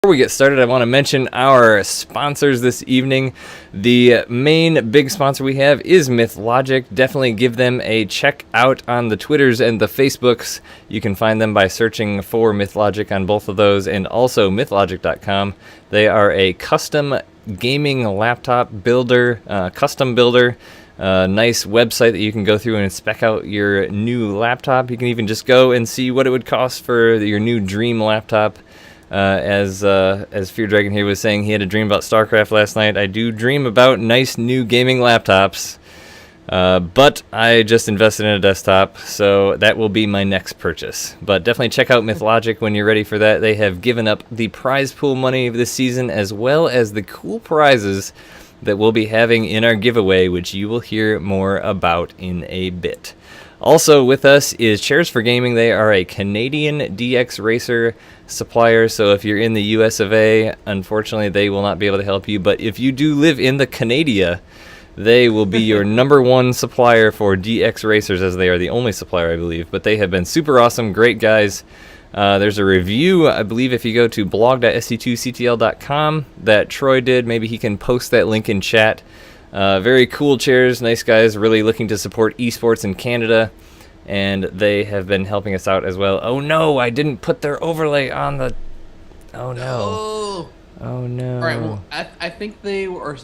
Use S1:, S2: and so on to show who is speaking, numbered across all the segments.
S1: Before we get started, I want to mention our sponsors this evening. The main big sponsor we have is MythLogic. Definitely give them a check out on the Twitters and the Facebooks. You can find them by searching for MythLogic on both of those, and also mythlogic.com. They are a custom gaming laptop builder, custom builder. Nice website that you can go through and spec out your new laptop. You can even just go and see what it would cost for your new dream laptop. As Feardragon here was saying, he had a dream about StarCraft last night. I do dream about nice new gaming laptops, but I just invested in a desktop, so that will be my next purchase. But definitely check out MythLogic when you're ready for that. They have given up the prize pool money this season, as well as the cool prizes that we'll be having in our giveaway, which you will hear more about in a bit. Also with us is Chairs for Gaming. They are a Canadian DX racer supplier, so if you're in the US of A, unfortunately they will not be able to help you, but if you do live in the Canada, they will be your number one supplier for DX racers, as they are the only supplier, I believe. But they have been super awesome, great guys. There's a review, I believe, if you go to blog.sc2ctl.com that Troy did. Maybe he can post that link in chat. Very cool chairs, nice guys, really looking to support esports in Canada, and they have been helping us out as well. Oh no, I didn't put their overlay on the... Oh no. Oh no.
S2: Alright, well, I think they were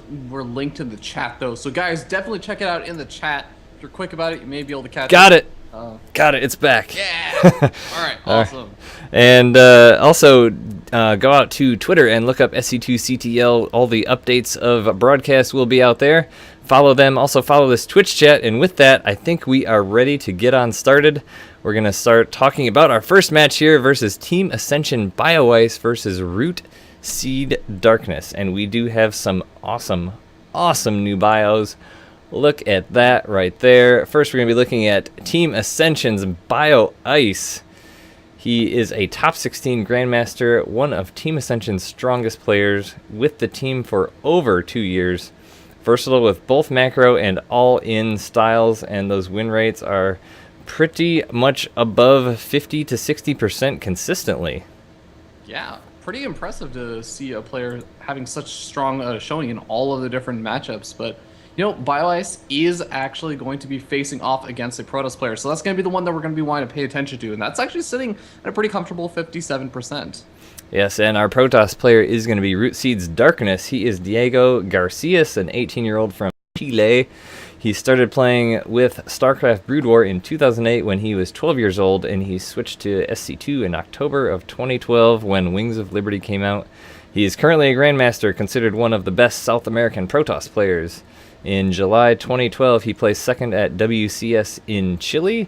S2: linked to the chat though, so guys, definitely check it out in the chat. If you're quick about it, you may be able to catch
S1: Got it! Got it, it's back.
S2: Yeah! Alright, awesome.
S1: And also, go out to Twitter and look up SC2CTL. All the updates of broadcasts will be out there. Follow them. Also follow this Twitch chat. And with that, I think we are ready to get on started. We're going to start talking about our first match here versus Team Ascension BioIce versus Root Seed Darkness. And we do have some awesome new bios. Look at that right there. First, we're going to be looking at Team Ascension's BioIce. He is a top 16 Grandmaster, one of Team Ascension's strongest players, with the team for over 2 years. Versatile with both macro and all-in styles, and those win rates are pretty much above 50 to 60% consistently.
S2: Yeah, pretty impressive to see a player having such strong showing in all of the different matchups, but you know, BioIce is actually going to be facing off against a Protoss player, so that's going to be the one that we're going to be wanting to pay attention to, and that's actually sitting at a pretty comfortable 57%.
S1: Yes, and our Protoss player is going to be Root Seed's Darkness. He is Diego Garcias, an 18-year-old from Chile. He started playing with StarCraft Brood War in 2008 when he was 12 years old, and he switched to SC2 in October of 2012 when Wings of Liberty came out. He is currently a Grandmaster, considered one of the best South American Protoss players. In July 2012, he placed second at WCS in Chile,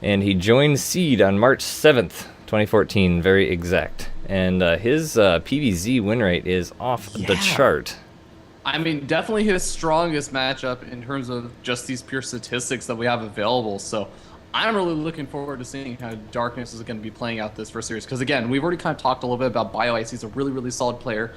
S1: and he joined Seed on March 7th, 2014, very exact. And his PvZ win rate is off the chart.
S2: I mean, definitely his strongest matchup in terms of just these pure statistics that we have available, so I'm really looking forward to seeing how Darkness is going to be playing out this first series, because again, we've already kind of talked a little bit about BioIce. He's a really solid player.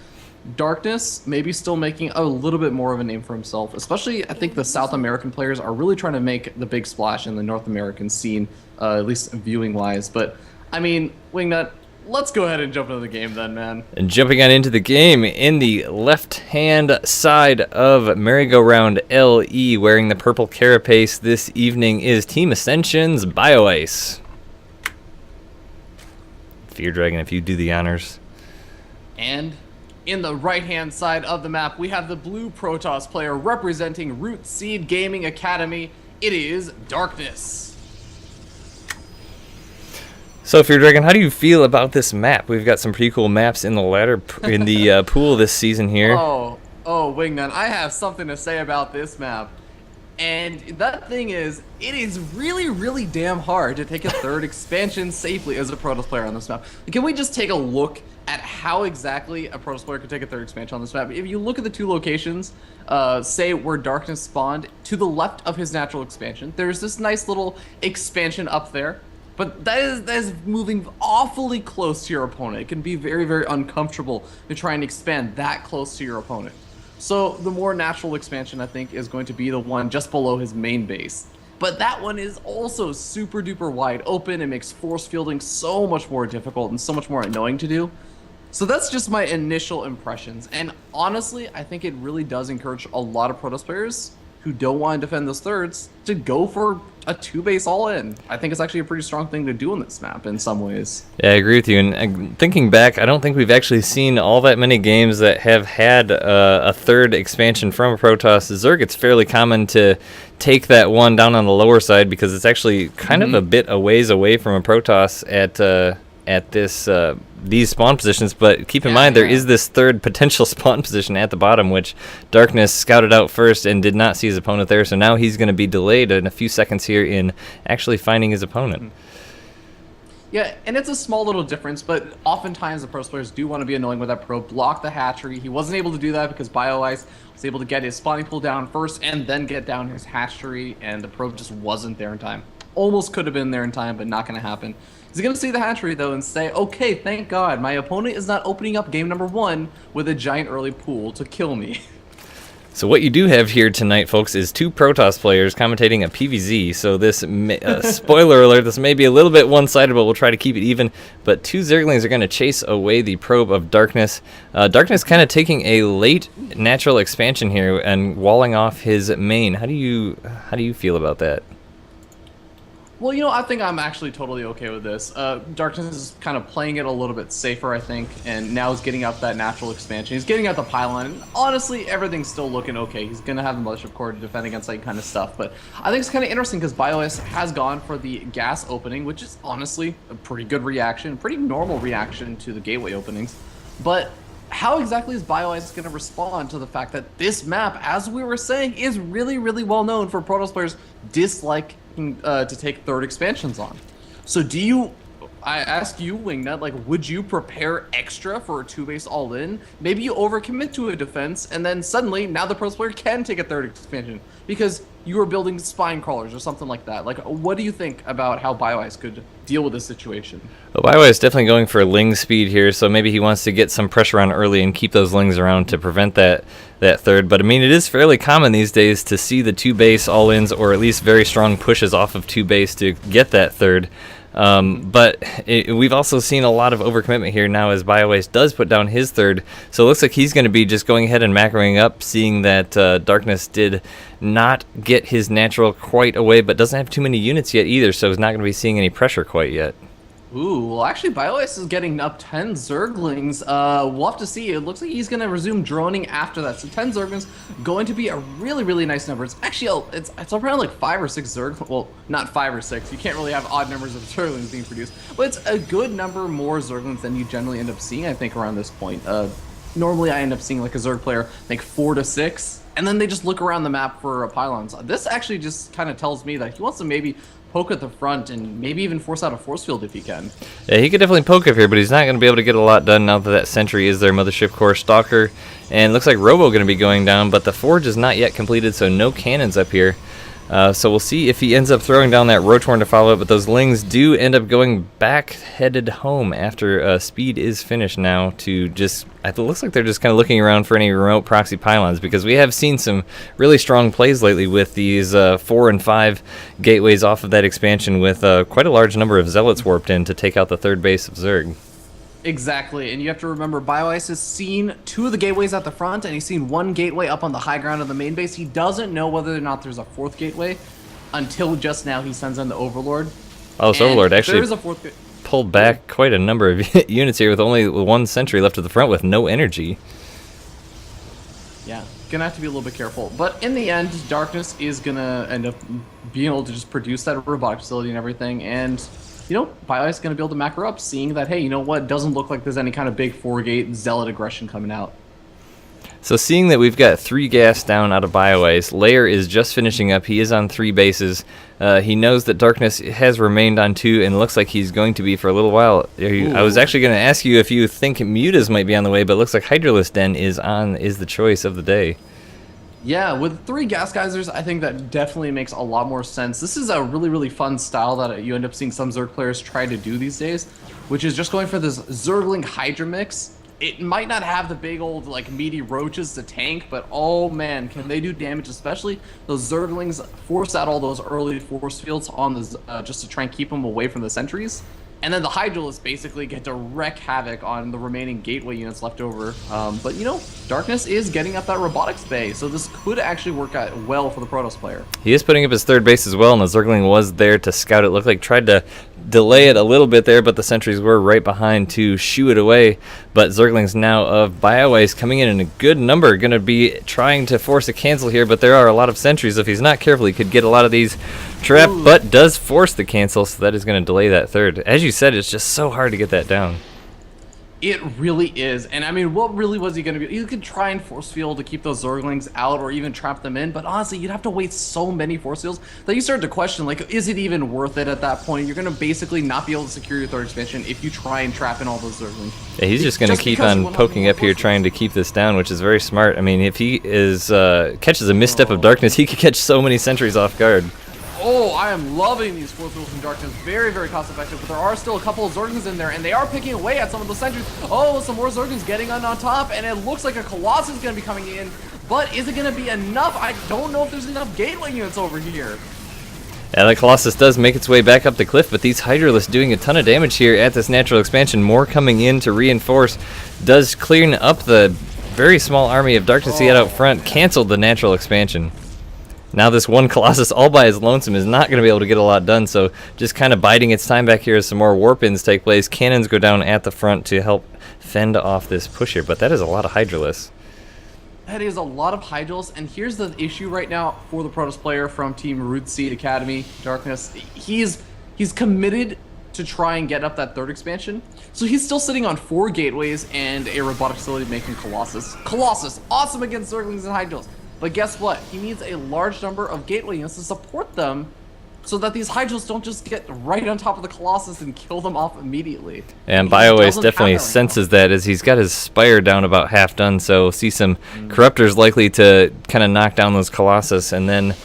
S2: Darkness maybe still making a little bit more of a name for himself, especially I think the South American players are really trying to make the big splash in the North American scene, at least viewing wise. But I mean, Wingnut, let's go ahead and jump into the game then, man.
S1: And jumping on into the game, in the left hand side of merry-go-round LE, wearing the purple carapace this evening, is Team Ascension's BioIce. Feardragon, if you do the honors.
S2: And in the right-hand side of the map, we have the blue Protoss player representing Root Seed Gaming Academy. It is Darkness.
S1: So, Feardragon, how do you feel about this map? We've got some pretty cool maps in the ladder in the pool this season here.
S2: Oh, Wingnut, I have something to say about this map. And that thing is, it is really damn hard to take a third expansion safely as a Protoss player on this map. Can we just take a look at how exactly a Protoss player could take a third expansion on this map? If you look at the two locations, say where Darkness spawned, to the left of his natural expansion, there's this nice little expansion up there. But that is moving awfully close to your opponent. It can be very uncomfortable to try and expand that close to your opponent. So the more natural expansion, I think, is going to be the one just below his main base. But that one is also super duper wide open. It makes force fielding so much more difficult and so much more annoying to do. So that's just my initial impressions. And honestly, I think it really does encourage a lot of Protoss players who don't want to defend those thirds to go for a 2-base all-in. I think it's actually a pretty strong thing to do on this map in some ways.
S1: Yeah, I agree with you. And thinking back, I don't think we've actually seen all that many games that have had a third expansion from a Protoss. Zerg, it's fairly common to take that one down on the lower side because it's actually kind of a bit a ways away from a Protoss at this these spawn positions, but keep in mind there is this third potential spawn position at the bottom, which Darkness scouted out first and did not see his opponent there, so now he's going to be delayed in a few seconds here in actually finding his opponent.
S2: Yeah, and it's a small little difference, but oftentimes the Protoss players do want to be annoying with that probe, block the hatchery. He wasn't able to do that because BioIce was able to get his spawning pool down first and then get down his hatchery, and the probe just wasn't there in time. Almost could have been there in time, but not going to happen. He's going to see the hatchery, though, and say, okay, thank God, my opponent is not opening up game number 1 with a giant early pool to kill me.
S1: So what you do have here tonight, folks, is 2 Protoss players commentating a PvZ. So this, spoiler alert, this may be a little bit one-sided, but we'll try to keep it even. But 2 Zerglings are going to chase away the probe of Darkness. Darkness kind of taking a late natural expansion here and walling off his main. How do you feel about that?
S2: Well, you know, I think I'm actually totally okay with this. Darkness is kind of playing it a little bit safer, I think, and now he's getting up that natural expansion. He's getting out the pylon, and honestly, everything's still looking okay. He's going to have the Mothership Core to defend against that kind of stuff, but I think it's kind of interesting because BioS has gone for the gas opening, which is honestly a pretty good reaction, pretty normal reaction to the gateway openings, but how exactly is BioIce going to respond to the fact that this map, as we were saying, is really, really well known for Protoss players disliking to take third expansions on? So I ask you, Wingnut, like, would you prepare extra for a 2-base all-in? Maybe you overcommit to a defense, and then suddenly, now the Protoss player can take a third expansion because you are building spine crawlers or something like that. Like, what do you think about how BioIce could deal with this situation?
S1: Well, BioIce is definitely going for Ling speed here, so maybe he wants to get some pressure on early and keep those Lings around to prevent that third. But I mean, it is fairly common these days to see the 2-base all-ins, or at least very strong pushes off of 2-base to get that third. But we've also seen a lot of overcommitment here now as BioWaste does put down his third, so it looks like he's going to be just going ahead and macroing up, seeing that Darkness did not get his natural quite away, but doesn't have too many units yet either, so he's not going to be seeing any pressure quite yet.
S2: Ooh, well, actually, BioIce is getting up 10 Zerglings. We'll have to see. It looks like he's going to resume droning after that. So 10 Zerglings going to be a really, really nice number. It's actually, it's around like 5 or 6 Zerglings. Well, not 5 or 6. You can't really have odd numbers of Zerglings being produced. But it's a good number more Zerglings than you generally end up seeing, I think, around this point. Normally, I end up seeing like a Zerg player, like 4 to 6. And then they just look around the map for pylons. This actually just kind of tells me that he wants to maybe poke at the front and maybe even force out a force field if he can.
S1: Yeah, he could definitely poke up here, but he's not going to be able to get a lot done now that that sentry is their Mothership Core Stalker. And looks like Robo going to be going down, but the Forge is not yet completed, so no cannons up here. So we'll see if he ends up throwing down that Rotorn to follow it, but those Lings do end up going back headed home after speed is finished now to just, it looks like they're just kind of looking around for any remote proxy pylons, because we have seen some really strong plays lately with these 4 and 5 gateways off of that expansion with quite a large number of Zealots warped in to take out the third base of Zerg.
S2: Exactly, and you have to remember, BioIce has seen 2 of the gateways at the front, and he's seen 1 gateway up on the high ground of the main base. He doesn't know whether or not there's a 4th gateway until just now he sends in the Overlord.
S1: Oh, so Overlord actually
S2: there is a 4th
S1: pulled back quite a number of units here with only 1 sentry left at the front with no energy.
S2: Yeah, gonna have to be a little bit careful. But in the end, Darkness is gonna end up being able to just produce that robotic facility and everything, and you know, BioIce is going to be able to macro up, seeing that, hey, you know what, doesn't look like there's any kind of big 4-gate Zealot aggression coming out.
S1: So seeing that we've got 3 gas down out of BioIce, Lair is just finishing up. He is on 3 bases. He knows that Darkness has remained on 2 and looks like he's going to be for a little while. I was actually going to ask you if you think Mutas might be on the way, but it looks like Hydralisk Den is the choice of the day.
S2: Yeah, with 3 gas geysers, I think that definitely makes a lot more sense. This is a really, really fun style that you end up seeing some Zerg players try to do these days, which is just going for this Zergling Hydra mix. It might not have the big old, like, meaty roaches to tank, but oh man, can they do damage, especially those Zerglings force out all those early force fields on the, just to try and keep them away from the sentries. And then the Hydralisks basically get to wreak havoc on the remaining gateway units left over. But, you know, Darkness is getting up that robotics bay, so this could actually work out well for the Protoss player.
S1: He is putting up his third base as well, and the Zergling was there to scout it. Looked like tried to delay it a little bit there, but the sentries were right behind to shoo it away. But Zerglings now of BioWaste coming in a good number, going to be trying to force a cancel here, but there are a lot of sentries. If he's not careful, he could get a lot of these trapped, but does force the cancel, so that is going to delay that third. As you said, it's just so hard to get that down.
S2: It really is, and I mean, what really was he going to do? You could try and force field to keep those Zerglings out or even trap them in, but honestly, you'd have to waste so many force fields that you start to question, like, is it even worth it at that point? You're going to basically not be able to secure your third expansion if you try and trap in all those Zerglings.
S1: Yeah, he's just going to keep on poking up here trying to keep this down, which is very smart. I mean, if he is catches a misstep of Darkness, he could catch so many sentries off guard.
S2: Oh, I am loving these force fields from Darkness. Very, very cost effective, but there are still a couple of Zerglings in there, and they are picking away at some of the sentries. Oh, some more Zerglings getting on top, and it looks like a Colossus is going to be coming in, but is it going to be enough? I don't know if there's enough gateway units over here.
S1: Yeah, the Colossus does make its way back up the cliff, but these Hydralisks doing a ton of damage here at this natural expansion. More coming in to reinforce. Does clean up the very small army of Darkness he had out front. Canceled the natural expansion. Now this one Colossus all by his lonesome is not going to be able to get a lot done, so just kind of biding its time back here as some more warp-ins take place. Cannons go down at the front to help fend off this push here, but that is a lot of Hydralisks.
S2: That is a lot of Hydralisks, and here's the issue right now for the Protoss player from Team Root Seed Academy, Darkness. He's committed to try and get up that third expansion, so he's still sitting on 4 gateways and a robotic facility making Colossus. Colossus, awesome against Zerglings and Hydralisks. But guess what? He needs a large number of gateway units to support them so that these Hydralisks don't just get right on top of the Colossus and kill them off immediately.
S1: And BioWaste definitely senses that as he's got his Spire down about half done, so see some Corruptors likely to kind of knock down those Colossus. And then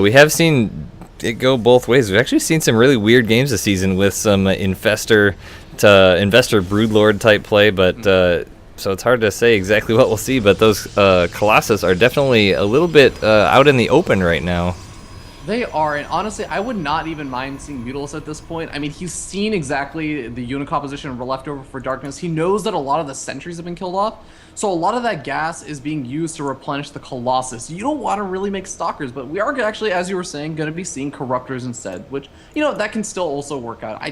S1: we have seen it go both ways. We've actually seen some really weird games this season with some Investor Broodlord type play, but so it's hard to say exactly what we'll see, but those Colossus are definitely a little bit out in the open right now.
S2: They are, and honestly, I would not even mind seeing Mutalisk at this point. I mean, he's seen exactly the unit composition left over for Darkness. He knows that a lot of the sentries have been killed off, so a lot of that gas is being used to replenish the Colossus. You don't want to really make Stalkers, but we are actually, as you were saying, going to be seeing Corruptors instead, which, you know, that can still also work out.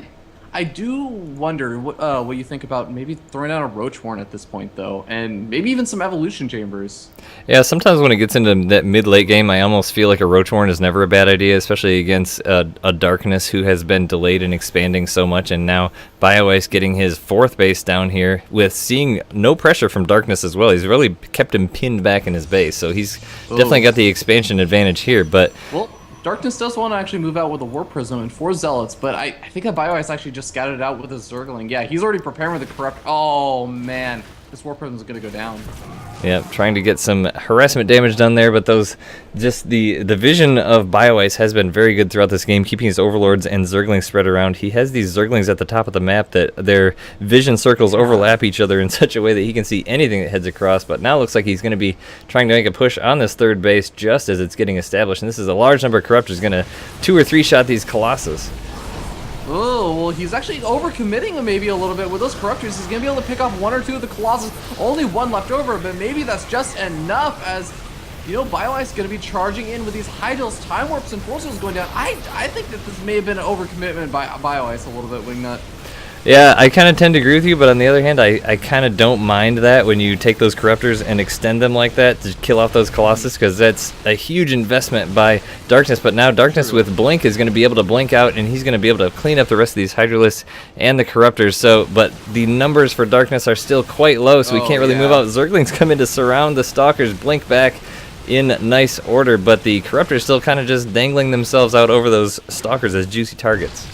S2: I do wonder what you think about maybe throwing out a Roach Horn at this point, though, and maybe even some Evolution Chambers.
S1: Yeah, sometimes when it gets into that mid-late game, I almost feel like a Roach Horn is never a bad idea, especially against a Darkness who has been delayed and expanding so much, and now BioWaste getting his 4th base down here with seeing no pressure from Darkness as well. He's really kept him pinned back in his base, so he's definitely got the expansion advantage here, but...
S2: Well, Darkness does want to actually move out with a Warp Prism and 4 Zealots, but I think that BioIce actually just scouted it out with a Zergling. Yeah, he's already preparing with the Corrupt. Oh, man. This Warp Prism is going to go down.
S1: Yeah, trying to get some harassment damage done there, but those, just the vision of BioIce has been very good throughout this game, keeping his Overlords and Zerglings spread around. He has these Zerglings at the top of the map that their vision circles overlap each other in such a way that he can see anything that heads across, but now looks like he's going to be trying to make a push on this third base just as it's getting established, and this is a large number of Corruptors going to 2 or 3 shot these Colossus.
S2: Oh, well, he's actually overcommitting maybe a little bit with those Corruptors. He's going to be able to pick off 1 or 2 of the Colossus. Only 1 left over, but maybe that's just enough as, you know, BioIce is going to be charging in with these Hydralisks, Time Warps, and Forces going down. I think that this may have been an overcommitment by BioIce a little bit, Wingnut.
S1: Yeah, I kind of tend to agree with you, but on the other hand, I kind of don't mind that when you take those Corruptors and extend them like that to kill off those Colossus, because that's a huge investment by Darkness. But now Darkness with Blink is going to be able to blink out, and he's going to be able to clean up the rest of these Hydralisks and the Corruptors. So, but the numbers for Darkness are still quite low, so we can't really move out. Zerglings come in to surround the Stalkers, blink back in nice order, but the Corruptors still kind of just dangling themselves out over those Stalkers as juicy targets.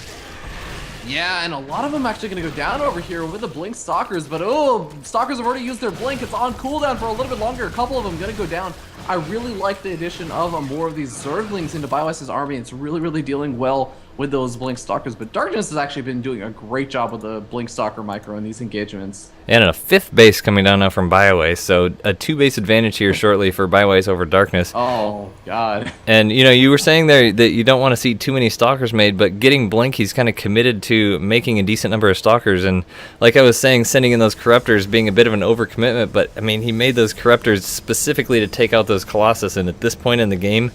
S2: Yeah, and a lot of them actually going to go down over here with the Blink Stalkers, but oh, Stalkers have already used their Blink. It's on cooldown for a little bit longer. A couple of them going to go down. I really like the addition of more of these Zerglings into BioS's army. It's really, really dealing well with those Blink Stalkers, but Darkness has actually been doing a great job with the Blink Stalker micro in these engagements.
S1: And a 5th base coming down now from BioAce, so a 2-base advantage here shortly for BioAce over Darkness.
S2: Oh, God.
S1: And, you know, you were saying there that you don't want to see too many Stalkers made, but getting Blink, he's kind of committed to making a decent number of Stalkers, and like I was saying, sending in those Corruptors being a bit of an overcommitment, but, I mean, he made those Corruptors specifically to take out those Colossus, and at this point in the game,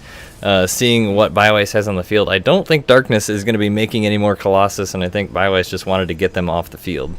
S1: seeing what BioAce has on the field, I don't think Darkness is going to be making any more Colossus, and I think BioAce just wanted to get them off the field.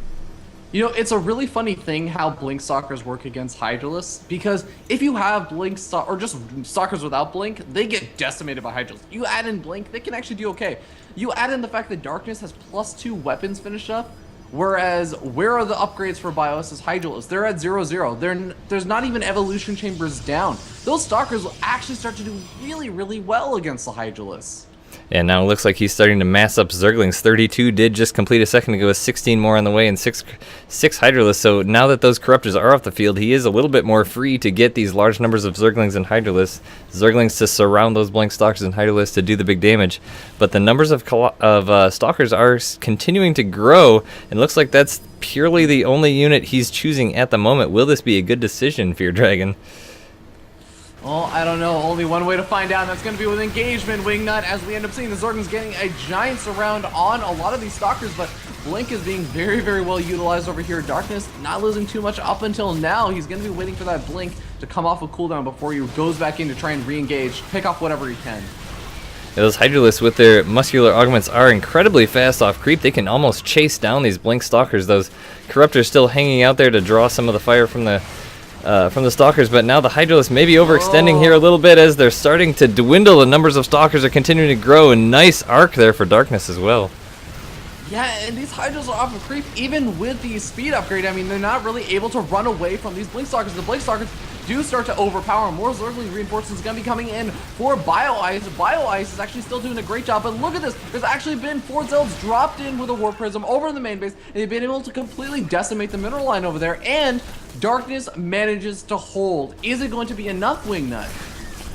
S2: You know, it's a really funny thing how Blink Stalkers work against Hydralisks, because if you have Blink or just Stalkers without Blink, they get decimated by Hydralisks. You add in Blink, they can actually do okay. You add in the fact that Darkness has +2 weapons finish up, whereas where are the upgrades for BioS's Hydralisks? They're at 0-0. There's not even evolution chambers down. Those Stalkers will actually start to do really, really well against the Hydralisks.
S1: And now it looks like he's starting to mass up Zerglings. 32 did just complete a second ago with 16 more on the way and 6 Hydralisks. So now that those Corruptors are off the field, he is a little bit more free to get these large numbers of Zerglings and Hydralisks. Zerglings to surround those Blink Stalkers and Hydralisks to do the big damage. But the numbers of Stalkers are continuing to grow, and looks like that's purely the only unit he's choosing at the moment. Will this be a good decision, Feardragon?
S2: Well, I don't know. Only one way to find out, and that's going to be with engagement, Wingnut, as we end up seeing the Zerglings getting a giant surround on a lot of these Stalkers, but Blink is being very, very well utilized over here. Darkness not losing too much up until now. He's going to be waiting for that Blink to come off a cooldown before he goes back in to try and re-engage, pick off whatever he can.
S1: Yeah, those Hydralisks with their muscular augments are incredibly fast off creep. They can almost chase down these Blink Stalkers. Those Corruptors still hanging out there to draw some of the fire from the Stalkers, but now the Hydralisks may be overextending here a little bit as they're starting to dwindle. The numbers of Stalkers are continuing to grow, and nice arc there for Darkness as well.
S2: Yeah, and these Hydralisks are off of creep, even with the speed upgrade. I mean, they're not really able to run away from these Blink Stalkers. The Blink Stalkers do start to overpower. More Zergling reinforcements going to be coming in for BioIce. BioIce is actually still doing a great job, but look at this. There's actually been 4 Zelds dropped in with a Warp Prism over in the main base, and they've been able to completely decimate the mineral line over there, and Darkness manages to hold. Is it going to be enough, Wingnut?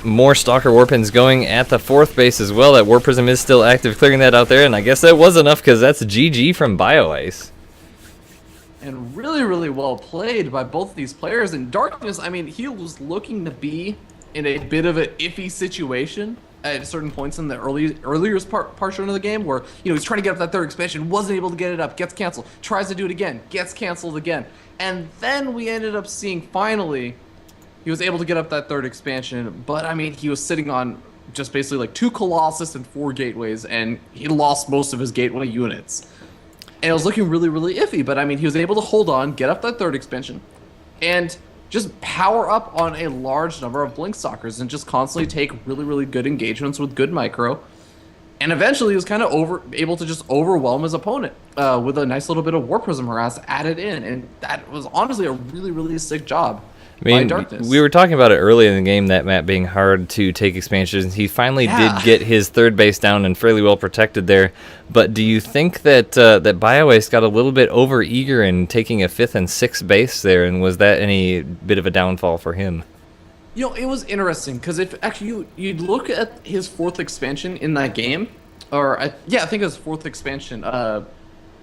S1: More Stalker Warpins going at the 4th base as well. That Warp Prism is still active, clearing that out there, and I guess that was enough because that's GG from BioIce.
S2: And really, really well played by both of these players. And Darkness, I mean, he was looking to be in a bit of an iffy situation at certain points in the earlier portion of the game where, you know, he's trying to get up that 3rd expansion, wasn't able to get it up, gets canceled, tries to do it again, gets canceled again. And then we ended up seeing, finally, he was able to get up that 3rd expansion, but, I mean, he was sitting on just basically like 2 Colossus and 4 Gateways, and he lost most of his Gateway units. And it was looking really, really iffy, but I mean, he was able to hold on, get up that 3rd expansion, and just power up on a large number of Blink Stalkers and just constantly take really, really good engagements with good micro. And eventually he was kind of able to just overwhelm his opponent with a nice little bit of Warp Prism harass added in. And that was honestly a really, really sick job. I mean,
S1: we were talking about it early in the game, that map being hard to take expansions. He finally did get his 3rd base down and fairly well protected there. But do you think that that BioAce got a little bit over-eager in taking a 5th and 6th base there, and was that any bit of a downfall for him?
S2: You know, it was interesting, because if actually you look at his 4th expansion in that game, or I think it was 4th expansion,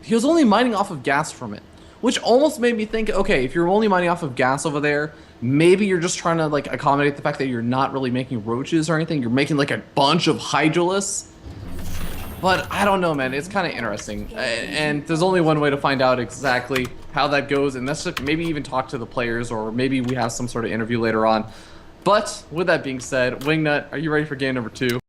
S2: he was only mining off of gas from it. Which almost made me think, okay, if you're only mining off of gas over there, maybe you're just trying to like accommodate the fact that you're not really making roaches or anything. You're making like a bunch of Hydralisks. But I don't know, man. It's kind of interesting. And there's only one way to find out exactly how that goes. And that's just maybe even talk to the players, or maybe we have some sort of interview later on. But with that being said, Wingnut, are you ready for game number 2?